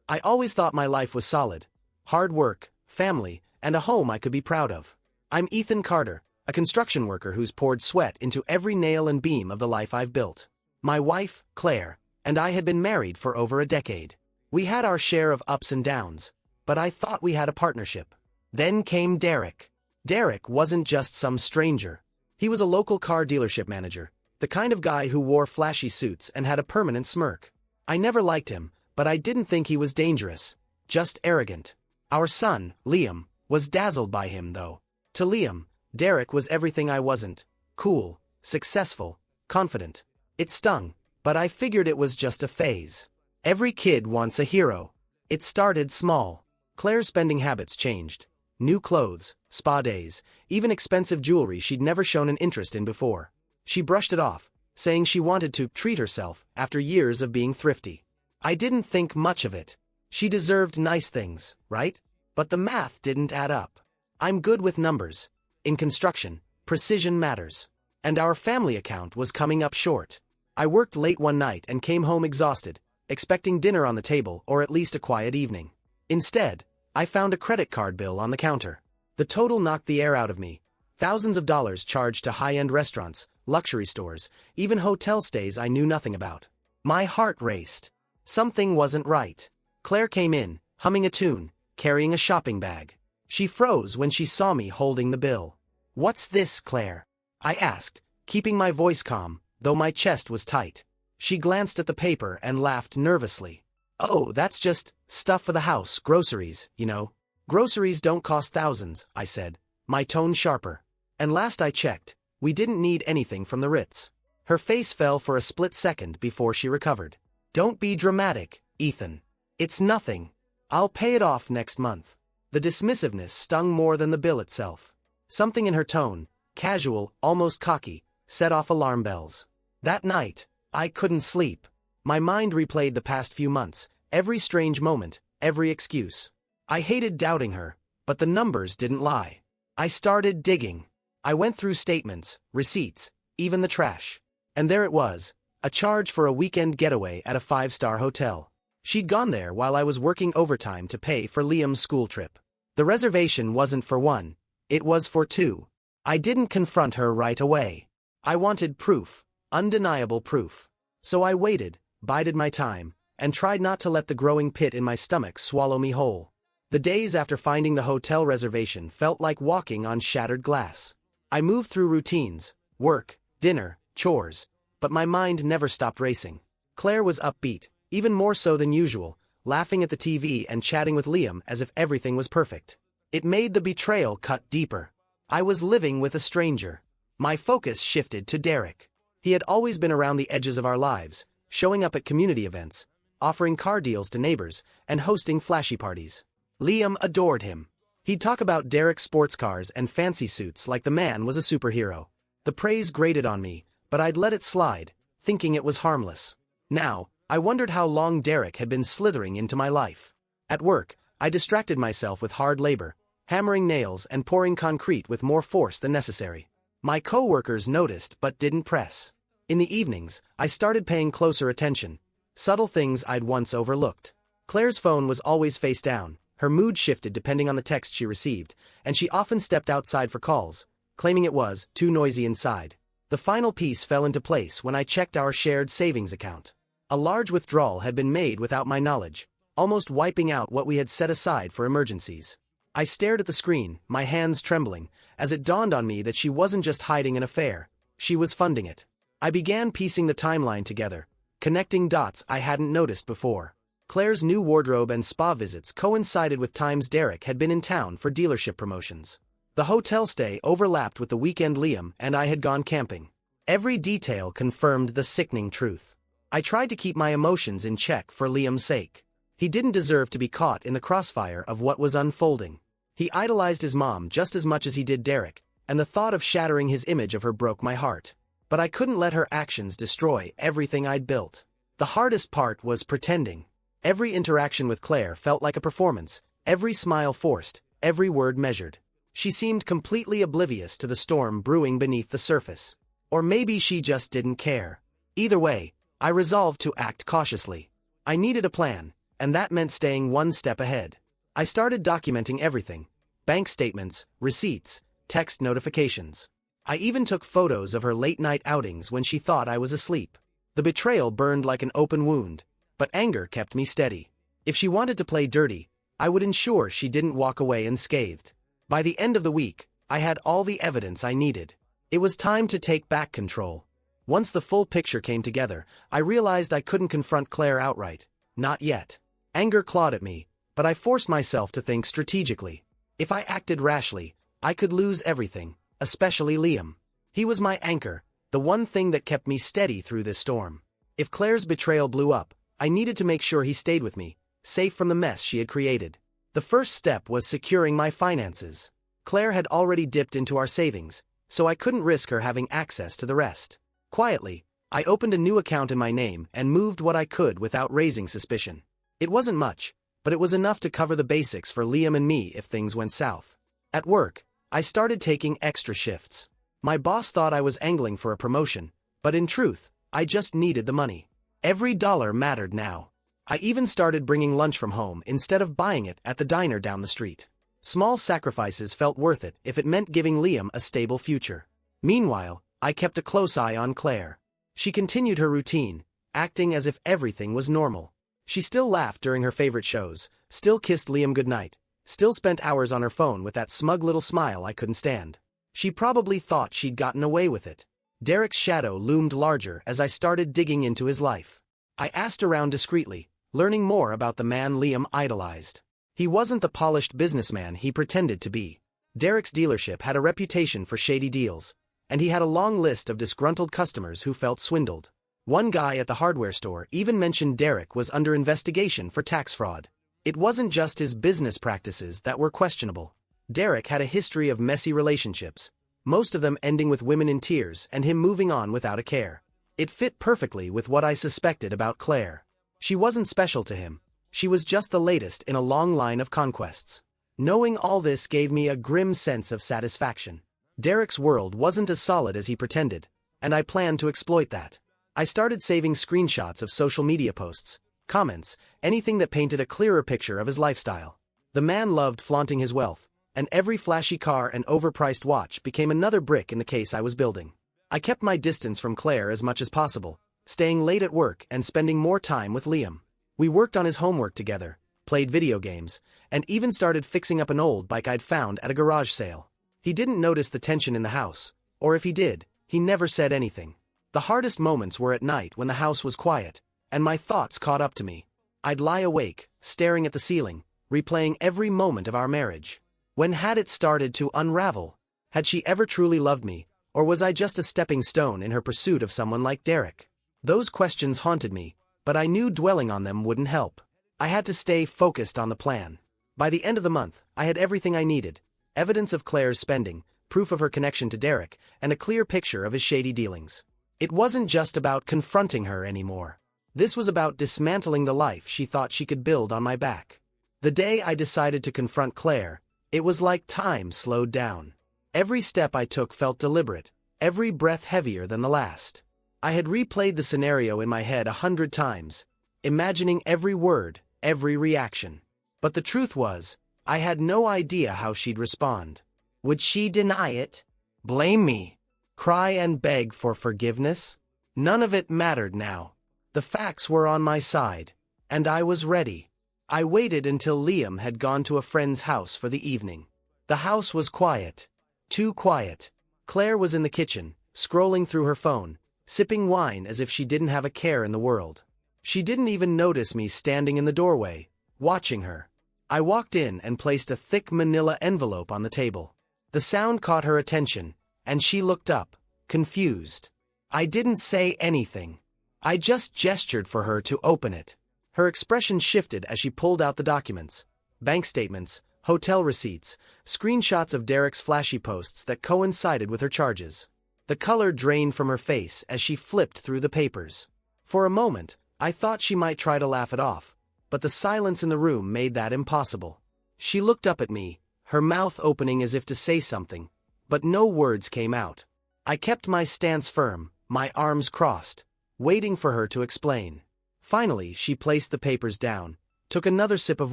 I always thought my life was solid. Hard work, family, and a home I could be proud of. I'm Ethan Carter, a construction worker who's poured sweat into every nail and beam of the life I've built. My wife, Claire, and I had been married for over a decade. We had our share of ups and downs, but I thought we had a partnership. Then came Derek. Derek wasn't just some stranger. He was a local car dealership manager, the kind of guy who wore flashy suits and had a permanent smirk. I never liked him, but I didn't think he was dangerous, just arrogant. Our son, Liam, was dazzled by him though. To Liam, Derek was everything I wasn't: cool, successful, confident. It stung, but I figured it was just a phase. Every kid wants a hero. It started small. Claire's spending habits changed. New clothes, spa days, even expensive jewelry she'd never shown an interest in before. She brushed it off, saying she wanted to treat herself after years of being thrifty. I didn't think much of it. She deserved nice things, right? But the math didn't add up. I'm good with numbers. In construction, precision matters. And our family account was coming up short. I worked late one night and came home exhausted, expecting dinner on the table or at least a quiet evening. Instead, I found a credit card bill on the counter. The total knocked the air out of me. Thousands of dollars charged to high-end restaurants, luxury stores, even hotel stays I knew nothing about. My heart raced. Something wasn't right. Claire came in, humming a tune, carrying a shopping bag. She froze when she saw me holding the bill. "What's this, Claire?" I asked, keeping my voice calm, though my chest was tight. She glanced at the paper and laughed nervously. "Oh, that's just stuff for the house, groceries, you know." "Groceries don't cost thousands," I said, my tone sharper. "And last I checked, we didn't need anything from the Ritz." Her face fell for a split second before she recovered. "Don't be dramatic, Ethan. It's nothing. I'll pay it off next month." The dismissiveness stung more than the bill itself. Something in her tone, casual, almost cocky, set off alarm bells. That night, I couldn't sleep. My mind replayed the past few months, every strange moment, every excuse. I hated doubting her, but the numbers didn't lie. I started digging. I went through statements, receipts, even the trash. And there it was, a charge for a weekend getaway at a 5-star hotel. She'd gone there while I was working overtime to pay for Liam's school trip. The reservation wasn't for one, it was for two. I didn't confront her right away. I wanted proof, undeniable proof. So I waited, bided my time, and tried not to let the growing pit in my stomach swallow me whole. The days after finding the hotel reservation felt like walking on shattered glass. I moved through routines, work, dinner, chores, but my mind never stopped racing. Claire was upbeat, even more so than usual, laughing at the TV and chatting with Liam as if everything was perfect. It made the betrayal cut deeper. I was living with a stranger. My focus shifted to Derek. He had always been around the edges of our lives, showing up at community events, offering car deals to neighbors, and hosting flashy parties. Liam adored him. He'd talk about Derek's sports cars and fancy suits like the man was a superhero. The praise grated on me, but I'd let it slide, thinking it was harmless. Now, I wondered how long Derek had been slithering into my life. At work, I distracted myself with hard labor, hammering nails and pouring concrete with more force than necessary. My co-workers noticed but didn't press. In the evenings, I started paying closer attention, subtle things I'd once overlooked. Claire's phone was always face down, her mood shifted depending on the text she received, and she often stepped outside for calls, claiming it was too noisy inside. The final piece fell into place when I checked our shared savings account. A large withdrawal had been made without my knowledge, almost wiping out what we had set aside for emergencies. I stared at the screen, my hands trembling, as it dawned on me that she wasn't just hiding an affair, she was funding it. I began piecing the timeline together, connecting dots I hadn't noticed before. Claire's new wardrobe and spa visits coincided with times Derek had been in town for dealership promotions. The hotel stay overlapped with the weekend Liam and I had gone camping. Every detail confirmed the sickening truth. I tried to keep my emotions in check for Liam's sake. He didn't deserve to be caught in the crossfire of what was unfolding. He idolized his mom just as much as he did Derek, and the thought of shattering his image of her broke my heart. But I couldn't let her actions destroy everything I'd built. The hardest part was pretending. Every interaction with Claire felt like a performance, every smile forced, every word measured. She seemed completely oblivious to the storm brewing beneath the surface. Or maybe she just didn't care. Either way, I resolved to act cautiously. I needed a plan, and that meant staying one step ahead. I started documenting everything: bank statements, receipts, text notifications. I even took photos of her late-night outings when she thought I was asleep. The betrayal burned like an open wound, but anger kept me steady. If she wanted to play dirty, I would ensure she didn't walk away unscathed. By the end of the week, I had all the evidence I needed. It was time to take back control. Once the full picture came together, I realized I couldn't confront Claire outright. Not yet. Anger clawed at me, but I forced myself to think strategically. If I acted rashly, I could lose everything, especially Liam. He was my anchor, the one thing that kept me steady through this storm. If Claire's betrayal blew up, I needed to make sure he stayed with me, safe from the mess she had created. The first step was securing my finances. Claire had already dipped into our savings, so I couldn't risk her having access to the rest. Quietly, I opened a new account in my name and moved what I could without raising suspicion. It wasn't much, but it was enough to cover the basics for Liam and me if things went south. At work, I started taking extra shifts. My boss thought I was angling for a promotion, but in truth, I just needed the money. Every dollar mattered now. I even started bringing lunch from home instead of buying it at the diner down the street. Small sacrifices felt worth it if it meant giving Liam a stable future. Meanwhile, I kept a close eye on Claire. She continued her routine, acting as if everything was normal. She still laughed during her favorite shows, still kissed Liam goodnight, still spent hours on her phone with that smug little smile I couldn't stand. She probably thought she'd gotten away with it. Derek's shadow loomed larger as I started digging into his life. I asked around discreetly, learning more about the man Liam idolized. He wasn't the polished businessman he pretended to be. Derek's dealership had a reputation for shady deals, and he had a long list of disgruntled customers who felt swindled. One guy at the hardware store even mentioned Derek was under investigation for tax fraud. It wasn't just his business practices that were questionable. Derek had a history of messy relationships, most of them ending with women in tears and him moving on without a care. It fit perfectly with what I suspected about Claire. She wasn't special to him. She was just the latest in a long line of conquests. Knowing all this gave me a grim sense of satisfaction. Derek's world wasn't as solid as he pretended, and I planned to exploit that. I started saving screenshots of social media posts, comments, anything that painted a clearer picture of his lifestyle. The man loved flaunting his wealth, and every flashy car and overpriced watch became another brick in the case I was building. I kept my distance from Claire as much as possible, staying late at work and spending more time with Liam. We worked on his homework together, played video games, and even started fixing up an old bike I'd found at a garage sale. He didn't notice the tension in the house, or if he did, he never said anything. The hardest moments were at night when the house was quiet, and my thoughts caught up to me. I'd lie awake, staring at the ceiling, replaying every moment of our marriage. When had it started to unravel? Had she ever truly loved me, or was I just a stepping stone in her pursuit of someone like Derek? Those questions haunted me, but I knew dwelling on them wouldn't help. I had to stay focused on the plan. By the end of the month, I had everything I needed: evidence of Claire's spending, proof of her connection to Derek, and a clear picture of his shady dealings. It wasn't just about confronting her anymore. This was about dismantling the life she thought she could build on my back. The day I decided to confront Claire, it was like time slowed down. Every step I took felt deliberate, every breath heavier than the last. I had replayed the scenario in my head 100 times, imagining every word, every reaction. But the truth was, I had no idea how she'd respond. Would she deny it? Blame me? Cry and beg for forgiveness? None of it mattered now. The facts were on my side, and I was ready. I waited until Liam had gone to a friend's house for the evening. The house was quiet. Too quiet. Claire was in the kitchen, scrolling through her phone, sipping wine as if she didn't have a care in the world. She didn't even notice me standing in the doorway, watching her. I walked in and placed a thick manila envelope on the table. The sound caught her attention, and she looked up, confused. I didn't say anything. I just gestured for her to open it. Her expression shifted as she pulled out the documents: bank statements, hotel receipts, screenshots of Derek's flashy posts that coincided with her charges. The color drained from her face as she flipped through the papers. For a moment, I thought she might try to laugh it off, but the silence in the room made that impossible. She looked up at me, her mouth opening as if to say something, but no words came out. I kept my stance firm, my arms crossed, waiting for her to explain. Finally, she placed the papers down, took another sip of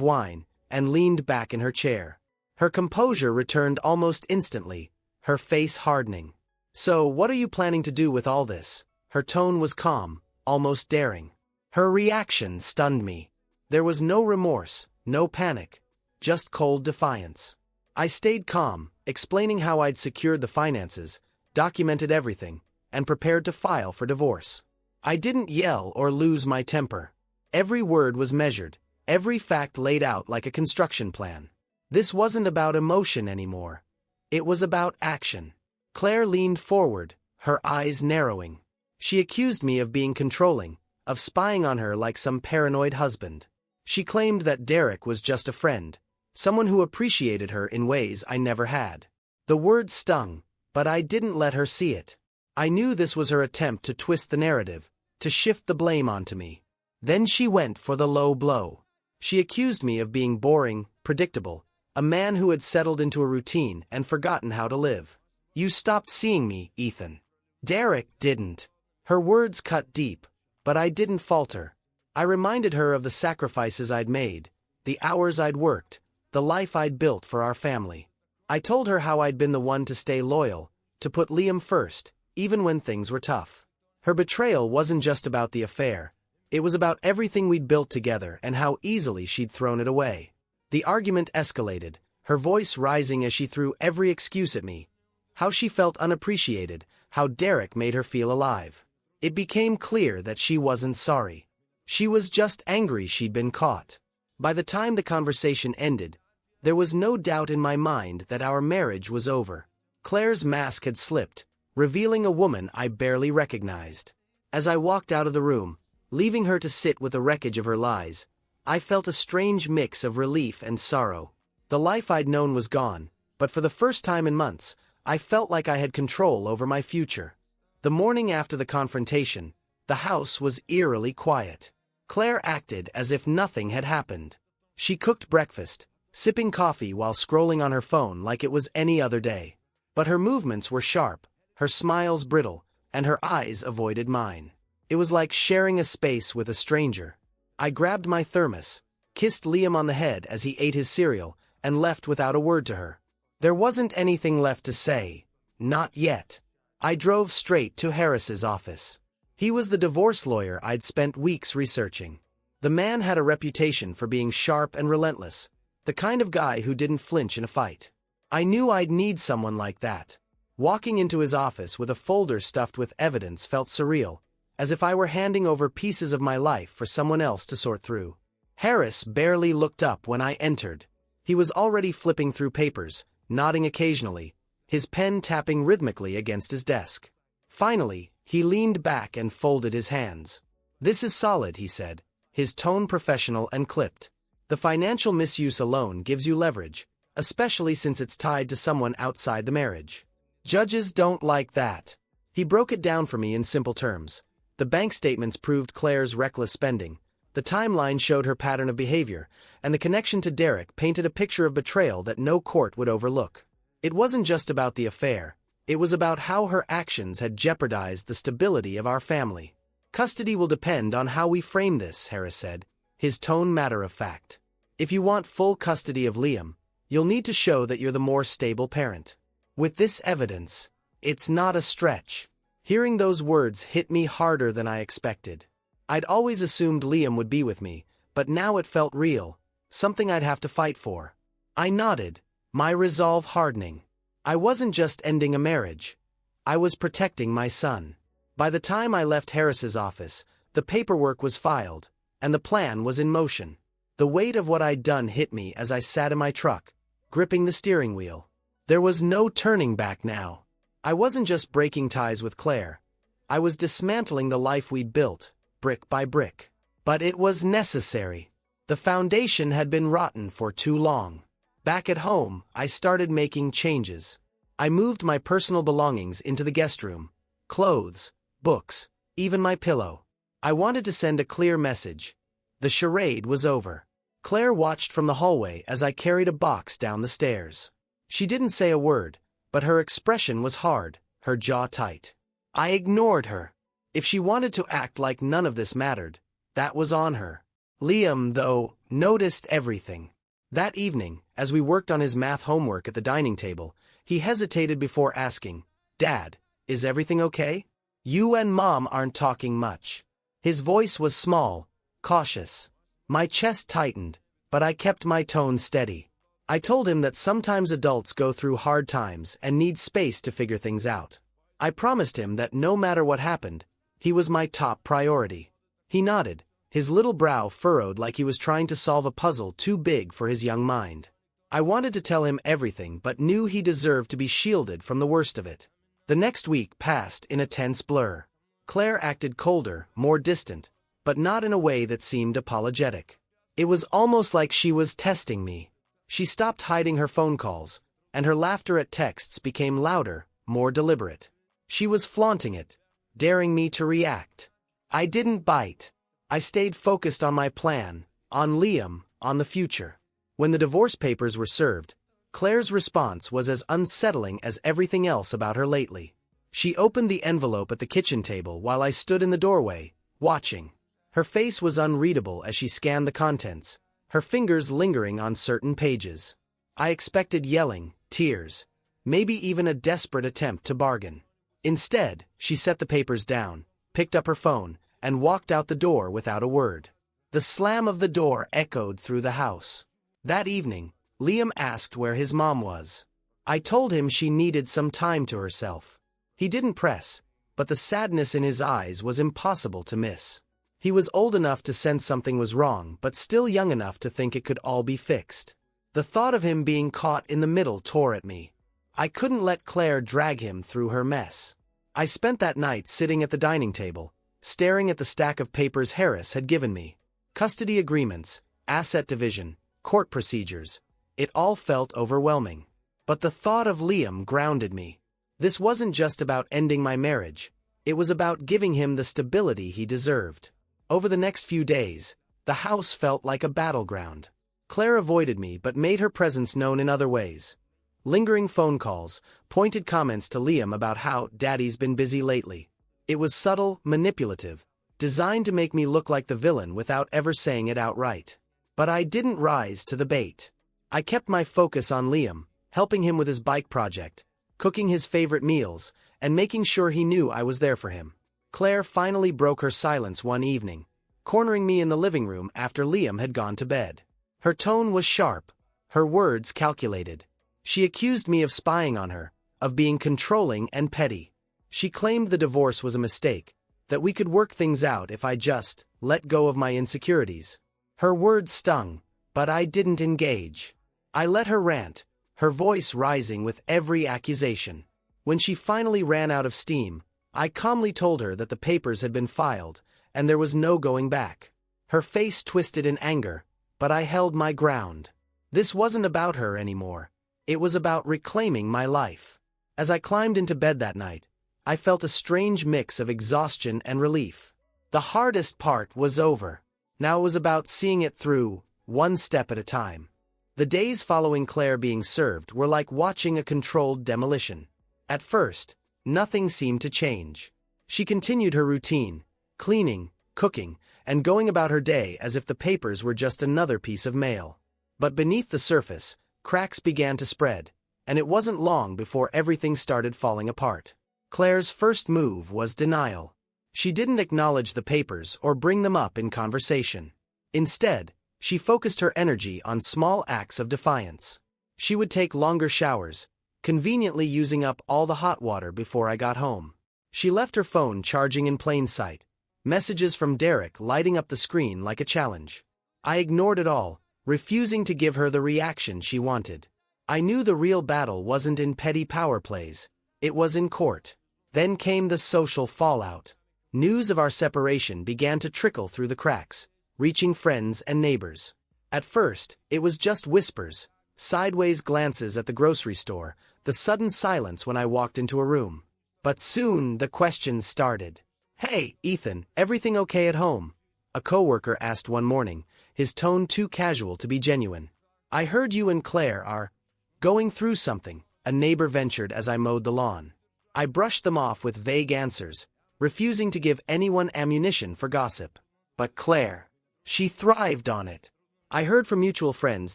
wine, and leaned back in her chair. Her composure returned almost instantly, her face hardening. "So, what are you planning to do with all this?" Her tone was calm, almost daring. Her reaction stunned me. There was no remorse, no panic, just cold defiance. I stayed calm, explaining how I'd secured the finances, documented everything, and prepared to file for divorce. I didn't yell or lose my temper. Every word was measured, every fact laid out like a construction plan. This wasn't about emotion anymore. It was about action. Claire leaned forward, her eyes narrowing. She accused me of being controlling, of spying on her like some paranoid husband. She claimed that Derek was just a friend, someone who appreciated her in ways I never had. The words stung, but I didn't let her see it. I knew this was her attempt to twist the narrative, to shift the blame onto me. Then she went for the low blow. She accused me of being boring, predictable, a man who had settled into a routine and forgotten how to live. "You stopped seeing me, Ethan." Derek didn't. Her words cut deep, but I didn't falter. I reminded her of the sacrifices I'd made, the hours I'd worked, the life I'd built for our family. I told her how I'd been the one to stay loyal, to put Liam first, even when things were tough. Her betrayal wasn't just about the affair. It was about everything we'd built together and how easily she'd thrown it away. The argument escalated, her voice rising as she threw every excuse at me. How she felt unappreciated, how Derek made her feel alive. It became clear that she wasn't sorry. She was just angry she'd been caught. By the time the conversation ended, there was no doubt in my mind that our marriage was over. Claire's mask had slipped, revealing a woman I barely recognized. As I walked out of the room, leaving her to sit with the wreckage of her lies, I felt a strange mix of relief and sorrow. The life I'd known was gone, but for the first time in months, I felt like I had control over my future. The morning after the confrontation, the house was eerily quiet. Claire acted as if nothing had happened. She cooked breakfast, sipping coffee while scrolling on her phone like it was any other day. But her movements were sharp, her smiles brittle, and her eyes avoided mine. It was like sharing a space with a stranger. I grabbed my thermos, kissed Liam on the head as he ate his cereal, and left without a word to her. There wasn't anything left to say. Not yet. I drove straight to Harris's office. He was the divorce lawyer I'd spent weeks researching. The man had a reputation for being sharp and relentless, the kind of guy who didn't flinch in a fight. I knew I'd need someone like that. Walking into his office with a folder stuffed with evidence felt surreal, as if I were handing over pieces of my life for someone else to sort through. Harris barely looked up when I entered. He was already flipping through papers, nodding occasionally, his pen tapping rhythmically against his desk. Finally, he leaned back and folded his hands. "This is solid," he said, his tone professional and clipped. "The financial misuse alone gives you leverage, especially since it's tied to someone outside the marriage. Judges don't like that." He broke it down for me in simple terms. The bank statements proved Claire's reckless spending, the timeline showed her pattern of behavior, and the connection to Derek painted a picture of betrayal that no court would overlook. It wasn't just about the affair, it was about how her actions had jeopardized the stability of our family. "Custody will depend on how we frame this," Harris said, his tone matter-of-fact. "If you want full custody of Liam, you'll need to show that you're the more stable parent. With this evidence, it's not a stretch." Hearing those words hit me harder than I expected. I'd always assumed Liam would be with me, but now it felt real, something I'd have to fight for. I nodded, my resolve hardening. I wasn't just ending a marriage. I was protecting my son. By the time I left Harris's office, the paperwork was filed, and the plan was in motion. The weight of what I'd done hit me as I sat in my truck, gripping the steering wheel. There was no turning back now. I wasn't just breaking ties with Claire. I was dismantling the life we'd built, brick by brick. But it was necessary. The foundation had been rotten for too long. Back at home, I started making changes. I moved my personal belongings into the guest room. Clothes, books, even my pillow. I wanted to send a clear message. The charade was over. Claire watched from the hallway as I carried a box down the stairs. She didn't say a word, but her expression was hard, her jaw tight. I ignored her. If she wanted to act like none of this mattered, that was on her. Liam, though, noticed everything. That evening, as we worked on his math homework at the dining table, he hesitated before asking, "Dad, is everything okay? You and Mom aren't talking much." His voice was small, cautious. My chest tightened, but I kept my tone steady. I told him that sometimes adults go through hard times and need space to figure things out. I promised him that no matter what happened, he was my top priority. He nodded, his little brow furrowed like he was trying to solve a puzzle too big for his young mind. I wanted to tell him everything but knew he deserved to be shielded from the worst of it. The next week passed in a tense blur. Claire acted colder, more distant, but not in a way that seemed apologetic. It was almost like she was testing me. She stopped hiding her phone calls, and her laughter at texts became louder, more deliberate. She was flaunting it, daring me to react. I didn't bite. I stayed focused on my plan, on Liam, on the future. When the divorce papers were served, Claire's response was as unsettling as everything else about her lately. She opened the envelope at the kitchen table while I stood in the doorway, watching. Her face was unreadable as she scanned the contents, her fingers lingering on certain pages. I expected yelling, tears, maybe even a desperate attempt to bargain. Instead, she set the papers down, picked up her phone, and walked out the door without a word. The slam of the door echoed through the house. That evening, Liam asked where his mom was. I told him she needed some time to herself. He didn't press, but the sadness in his eyes was impossible to miss. He was old enough to sense something was wrong, but still young enough to think it could all be fixed. The thought of him being caught in the middle tore at me. I couldn't let Claire drag him through her mess. I spent that night sitting at the dining table, staring at the stack of papers Harris had given me. Custody agreements, asset division, court procedures. It all felt overwhelming. But the thought of Liam grounded me. This wasn't just about ending my marriage. It was about giving him the stability he deserved. Over the next few days, the house felt like a battleground. Claire avoided me but made her presence known in other ways. Lingering phone calls, pointed comments to Liam about how Daddy's been busy lately. It was subtle, manipulative, designed to make me look like the villain without ever saying it outright. But I didn't rise to the bait. I kept my focus on Liam, helping him with his bike project, cooking his favorite meals, and making sure he knew I was there for him. Claire finally broke her silence one evening, cornering me in the living room after Liam had gone to bed. Her tone was sharp, her words calculated. She accused me of spying on her, of being controlling and petty. She claimed the divorce was a mistake, that we could work things out if I just let go of my insecurities. Her words stung, but I didn't engage. I let her rant, her voice rising with every accusation. When she finally ran out of steam, I calmly told her that the papers had been filed, and there was no going back. Her face twisted in anger, but I held my ground. This wasn't about her anymore. It was about reclaiming my life. As I climbed into bed that night, I felt a strange mix of exhaustion and relief. The hardest part was over. Now it was about seeing it through, one step at a time. The days following Claire being served were like watching a controlled demolition. At first, nothing seemed to change. She continued her routine, cleaning, cooking, and going about her day as if the papers were just another piece of mail. But beneath the surface, cracks began to spread, and it wasn't long before everything started falling apart. Claire's first move was denial. She didn't acknowledge the papers or bring them up in conversation. Instead, she focused her energy on small acts of defiance. She would take longer showers, conveniently using up all the hot water before I got home. She left her phone charging in plain sight, messages from Derek lighting up the screen like a challenge. I ignored it all, refusing to give her the reaction she wanted. I knew the real battle wasn't in petty power plays, it was in court. Then came the social fallout. News of our separation began to trickle through the cracks, reaching friends and neighbors. At first, it was just whispers, sideways glances at the grocery store, the sudden silence when I walked into a room. But soon the questions started. "Hey, Ethan, everything okay at home?" a coworker asked one morning, his tone too casual to be genuine. "I heard you and Claire are going through something," a neighbor ventured as I mowed the lawn. I brushed them off with vague answers, refusing to give anyone ammunition for gossip. "But Claire, She thrived on it. I heard from mutual friends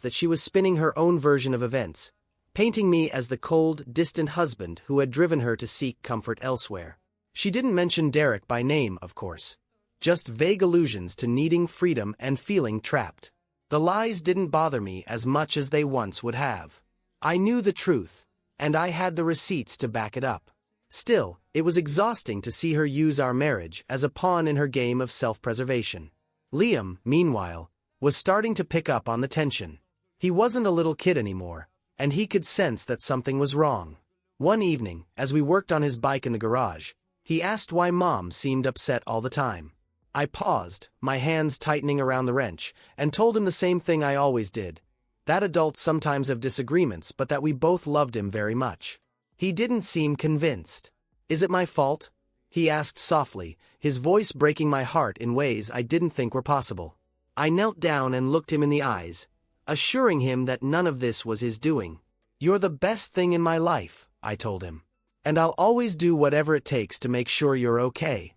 that she was spinning her own version of events, painting me as the cold, distant husband who had driven her to seek comfort elsewhere. She didn't mention Derek by name, of course. Just vague allusions to needing freedom and feeling trapped. The lies didn't bother me as much as they once would have. I knew the truth, and I had the receipts to back it up. Still, it was exhausting to see her use our marriage as a pawn in her game of self-preservation. Liam, meanwhile, was starting to pick up on the tension. He wasn't a little kid anymore, and he could sense that something was wrong. One evening, as we worked on his bike in the garage, he asked why Mom seemed upset all the time. I paused, my hands tightening around the wrench, and told him the same thing I always did. That adults sometimes have disagreements, but that we both loved him very much. He didn't seem convinced. "Is it my fault?" he asked softly, his voice breaking my heart in ways I didn't think were possible. I knelt down and looked him in the eyes, assuring him that none of this was his doing. "You're the best thing in my life," I told him. "And I'll always do whatever it takes to make sure you're okay."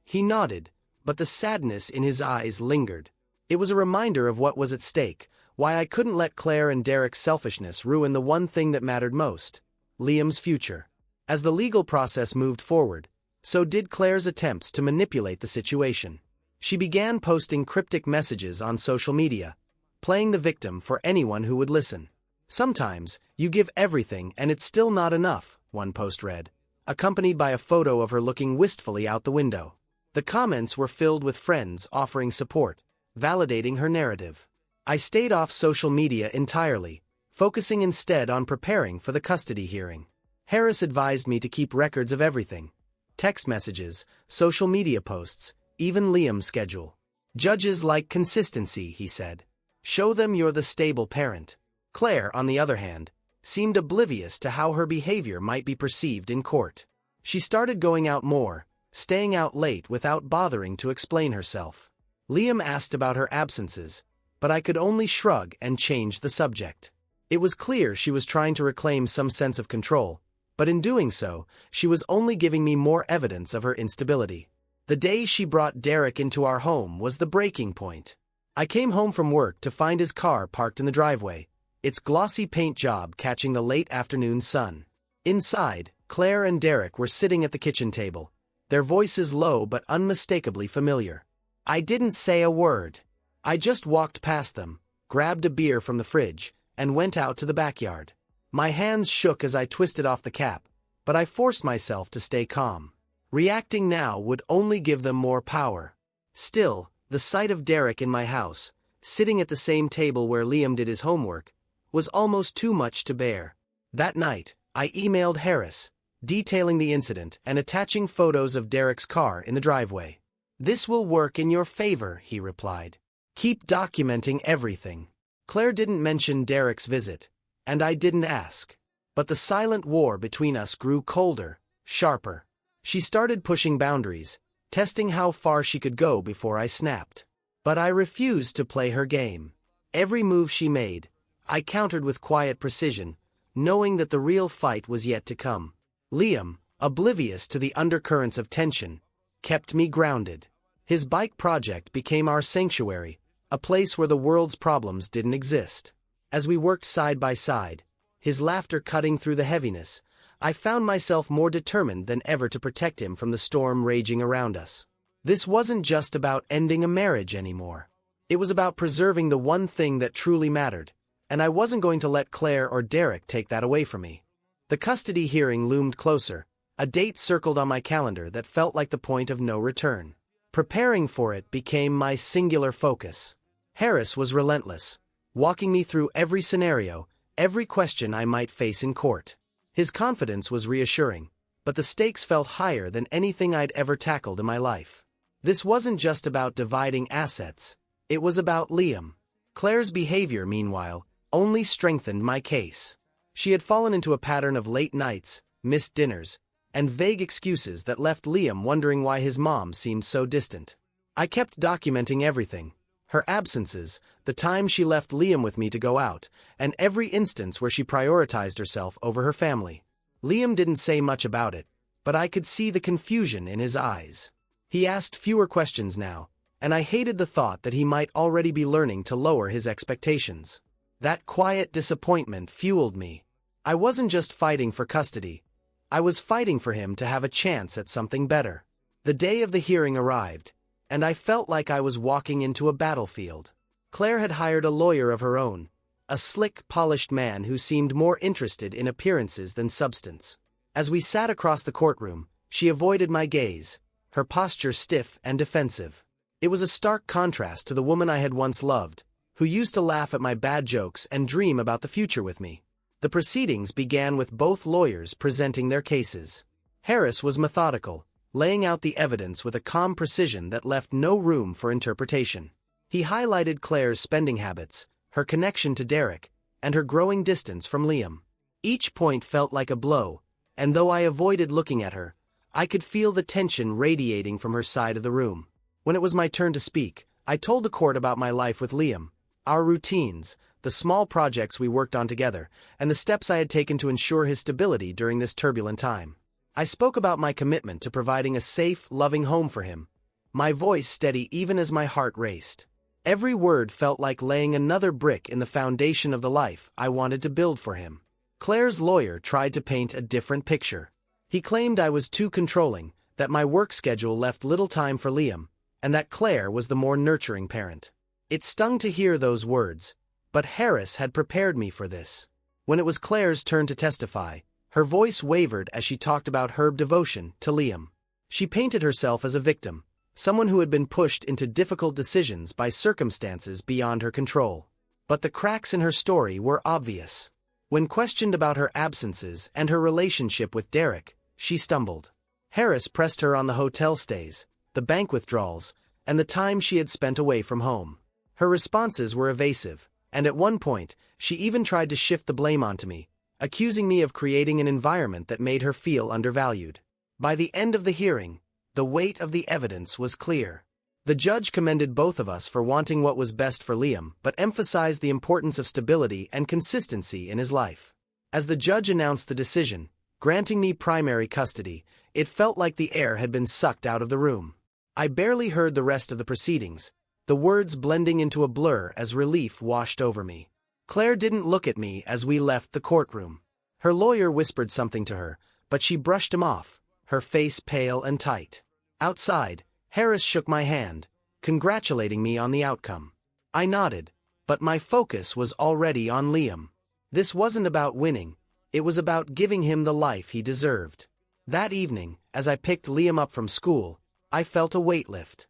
He nodded, but the sadness in his eyes lingered. It was a reminder of what was at stake, why I couldn't let Claire and Derek's selfishness ruin the one thing that mattered most: Liam's future. As the legal process moved forward, so did Claire's attempts to manipulate the situation. She began posting cryptic messages on social media, playing the victim for anyone who would listen. "Sometimes, you give everything and it's still not enough," one post read, accompanied by a photo of her looking wistfully out the window. The comments were filled with friends offering support, validating her narrative. I stayed off social media entirely, focusing instead on preparing for the custody hearing. Harris advised me to keep records of everything: text messages, social media posts, even Liam's schedule. "Judges like consistency," he said. "Show them you're the stable parent." Claire, on the other hand, seemed oblivious to how her behavior might be perceived in court. She started going out more, staying out late without bothering to explain herself. Liam asked about her absences, but I could only shrug and change the subject. It was clear she was trying to reclaim some sense of control, but in doing so, she was only giving me more evidence of her instability. The day she brought Derek into our home was the breaking point. I came home from work to find his car parked in the driveway, its glossy paint job catching the late afternoon sun. Inside, Claire and Derek were sitting at the kitchen table, their voices low but unmistakably familiar. I didn't say a word. I just walked past them, grabbed a beer from the fridge, and went out to the backyard. My hands shook as I twisted off the cap, but I forced myself to stay calm. Reacting now would only give them more power. Still, the sight of Derek in my house, sitting at the same table where Liam did his homework, was almost too much to bear. That night, I emailed Harris, detailing the incident and attaching photos of Derek's car in the driveway. "This will work in your favor," he replied. "Keep documenting everything." Claire didn't mention Derek's visit, and I didn't ask. But the silent war between us grew colder, sharper. She started pushing boundaries, testing how far she could go before I snapped. But I refused to play her game. Every move she made, I countered with quiet precision, knowing that the real fight was yet to come. Liam, oblivious to the undercurrents of tension, kept me grounded. His bike project became our sanctuary, a place where the world's problems didn't exist. As we worked side by side, his laughter cutting through the heaviness, I found myself more determined than ever to protect him from the storm raging around us. This wasn't just about ending a marriage anymore. It was about preserving the one thing that truly mattered, and I wasn't going to let Claire or Derek take that away from me. The custody hearing loomed closer, a date circled on my calendar that felt like the point of no return. Preparing for it became my singular focus. Harris was relentless, walking me through every scenario, every question I might face in court. His confidence was reassuring, but the stakes felt higher than anything I'd ever tackled in my life. This wasn't just about dividing assets, it was about Liam. Claire's behavior, meanwhile, only strengthened my case. She had fallen into a pattern of late nights, missed dinners, and vague excuses that left Liam wondering why his mom seemed so distant. I kept documenting everything: her absences, the time she left Liam with me to go out, and every instance where she prioritized herself over her family. Liam didn't say much about it, but I could see the confusion in his eyes. He asked fewer questions now, and I hated the thought that he might already be learning to lower his expectations. That quiet disappointment fueled me. I wasn't just fighting for custody. I was fighting for him to have a chance at something better. The day of the hearing arrived, and I felt like I was walking into a battlefield. Claire had hired a lawyer of her own, a slick, polished man who seemed more interested in appearances than substance. As we sat across the courtroom, she avoided my gaze, her posture stiff and defensive. It was a stark contrast to the woman I had once loved, who used to laugh at my bad jokes and dream about the future with me. The proceedings began with both lawyers presenting their cases. Harris was methodical, laying out the evidence with a calm precision that left no room for interpretation. He highlighted Claire's spending habits, her connection to Derek, and her growing distance from Liam. Each point felt like a blow, and though I avoided looking at her, I could feel the tension radiating from her side of the room. When it was my turn to speak, I told the court about my life with Liam, our routines, the small projects we worked on together, and the steps I had taken to ensure his stability during this turbulent time. I spoke about my commitment to providing a safe, loving home for him, my voice steady even as my heart raced. Every word felt like laying another brick in the foundation of the life I wanted to build for him. Claire's lawyer tried to paint a different picture. He claimed I was too controlling, that my work schedule left little time for Liam, and that Claire was the more nurturing parent. It stung to hear those words, but Harris had prepared me for this. When it was Claire's turn to testify, her voice wavered as she talked about her devotion to Liam. She painted herself as a victim, someone who had been pushed into difficult decisions by circumstances beyond her control. But the cracks in her story were obvious. When questioned about her absences and her relationship with Derek, she stumbled. Harris pressed her on the hotel stays, the bank withdrawals, and the time she had spent away from home. Her responses were evasive, and at one point, she even tried to shift the blame onto me, accusing me of creating an environment that made her feel undervalued. By the end of the hearing, the weight of the evidence was clear. The judge commended both of us for wanting what was best for Liam, but emphasized the importance of stability and consistency in his life. As the judge announced the decision, granting me primary custody, it felt like the air had been sucked out of the room. I barely heard the rest of the proceedings, the words blending into a blur as relief washed over me. Claire didn't look at me as we left the courtroom. Her lawyer whispered something to her, but she brushed him off, her face pale and tight. Outside, Harris shook my hand, congratulating me on the outcome. I nodded, but my focus was already on Liam. This wasn't about winning, it was about giving him the life he deserved. That evening, as I picked Liam up from school, I felt a weight lift.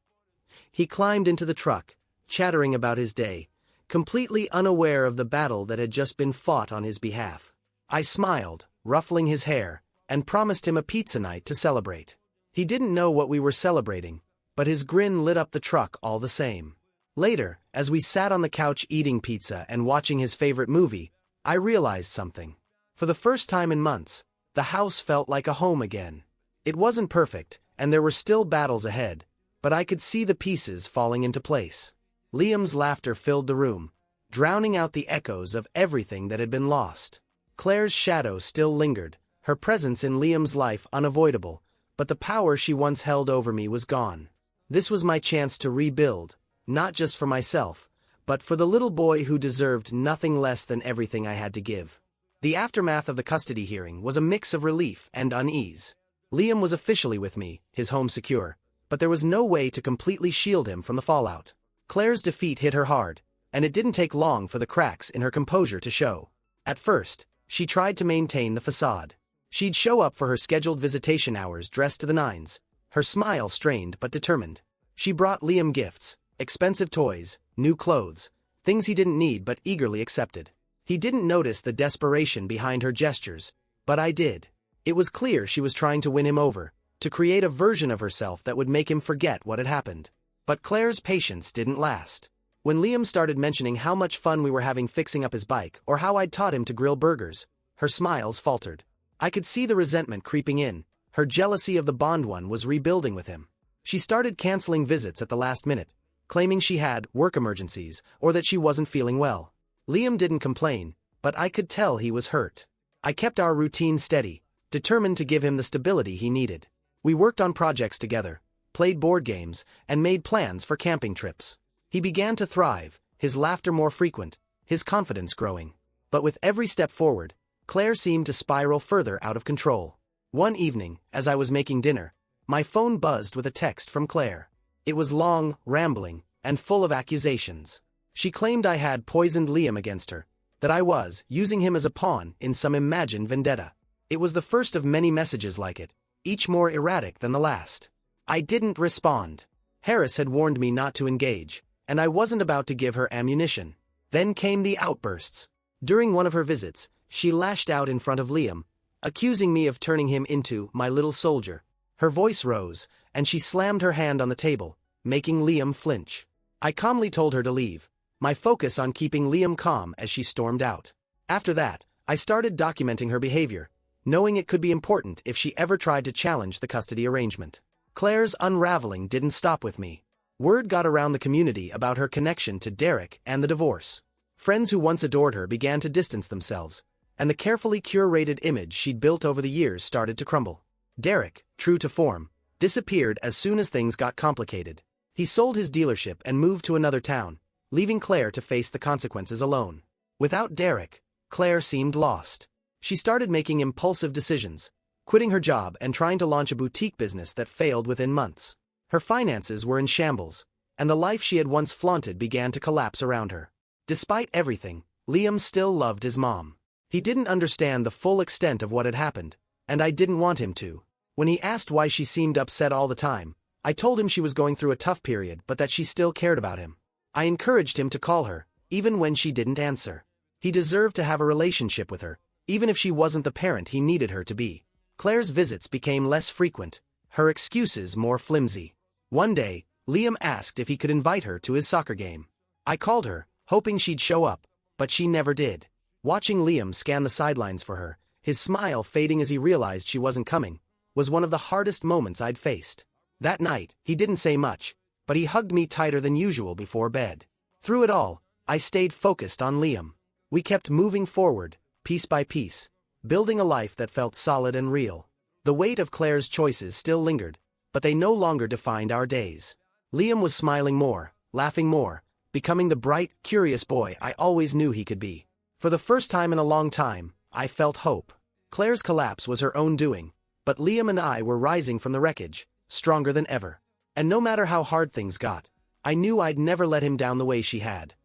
He climbed into the truck, chattering about his day, completely unaware of the battle that had just been fought on his behalf. I smiled, ruffling his hair, and promised him a pizza night to celebrate. He didn't know what we were celebrating, but his grin lit up the truck all the same. Later, as we sat on the couch eating pizza and watching his favorite movie, I realized something. For the first time in months, the house felt like a home again. It wasn't perfect, and there were still battles ahead, but I could see the pieces falling into place. Liam's laughter filled the room, drowning out the echoes of everything that had been lost. Claire's shadow still lingered, her presence in Liam's life unavoidable, but the power she once held over me was gone. This was my chance to rebuild, not just for myself, but for the little boy who deserved nothing less than everything I had to give. The aftermath of the custody hearing was a mix of relief and unease. Liam was officially with me, his home secure, but there was no way to completely shield him from the fallout. Claire's defeat hit her hard, and it didn't take long for the cracks in her composure to show. At first, she tried to maintain the facade. She'd show up for her scheduled visitation hours dressed to the nines, her smile strained but determined. She brought Liam gifts, expensive toys, new clothes, things he didn't need but eagerly accepted. He didn't notice the desperation behind her gestures, but I did. It was clear she was trying to win him over, to create a version of herself that would make him forget what had happened. But Claire's patience didn't last. When Liam started mentioning how much fun we were having fixing up his bike or how I'd taught him to grill burgers, her smiles faltered. I could see the resentment creeping in, her jealousy of the Bond one was rebuilding with him. She started canceling visits at the last minute, claiming she had work emergencies or that she wasn't feeling well. Liam didn't complain, but I could tell he was hurt. I kept our routine steady, determined to give him the stability he needed. We worked on projects together, played board games, and made plans for camping trips. He began to thrive, his laughter more frequent, his confidence growing. But with every step forward, Claire seemed to spiral further out of control. One evening, as I was making dinner, my phone buzzed with a text from Claire. It was long, rambling, and full of accusations. She claimed I had poisoned Liam against her, that I was using him as a pawn in some imagined vendetta. It was the first of many messages like it, each more erratic than the last. I didn't respond. Harris had warned me not to engage, and I wasn't about to give her ammunition. Then came the outbursts. During one of her visits, she lashed out in front of Liam, accusing me of turning him into my little soldier. Her voice rose, and she slammed her hand on the table, making Liam flinch. I calmly told her to leave, my focus on keeping Liam calm as she stormed out. After that, I started documenting her behavior, knowing it could be important if she ever tried to challenge the custody arrangement. Claire's unraveling didn't stop with me. Word got around the community about her connection to Derek and the divorce. Friends who once adored her began to distance themselves, and the carefully curated image she'd built over the years started to crumble. Derek, true to form, disappeared as soon as things got complicated. He sold his dealership and moved to another town, leaving Claire to face the consequences alone. Without Derek, Claire seemed lost. She started making impulsive decisions, quitting her job and trying to launch a boutique business that failed within months. Her finances were in shambles, and the life she had once flaunted began to collapse around her. Despite everything, Liam still loved his mom. He didn't understand the full extent of what had happened, and I didn't want him to. When he asked why she seemed upset all the time, I told him she was going through a tough period but that she still cared about him. I encouraged him to call her, even when she didn't answer. He deserved to have a relationship with her, even if she wasn't the parent he needed her to be. Claire's visits became less frequent, her excuses more flimsy. One day, Liam asked if he could invite her to his soccer game. I called her, hoping she'd show up, but she never did. Watching Liam scan the sidelines for her, his smile fading as he realized she wasn't coming, was one of the hardest moments I'd faced. That night, he didn't say much, but he hugged me tighter than usual before bed. Through it all, I stayed focused on Liam. We kept moving forward, piece by piece, building a life that felt solid and real. The weight of Claire's choices still lingered, but they no longer defined our days. Liam was smiling more, laughing more, becoming the bright, curious boy I always knew he could be. For the first time in a long time, I felt hope. Claire's collapse was her own doing, but Liam and I were rising from the wreckage, stronger than ever. And no matter how hard things got, I knew I'd never let him down the way she had.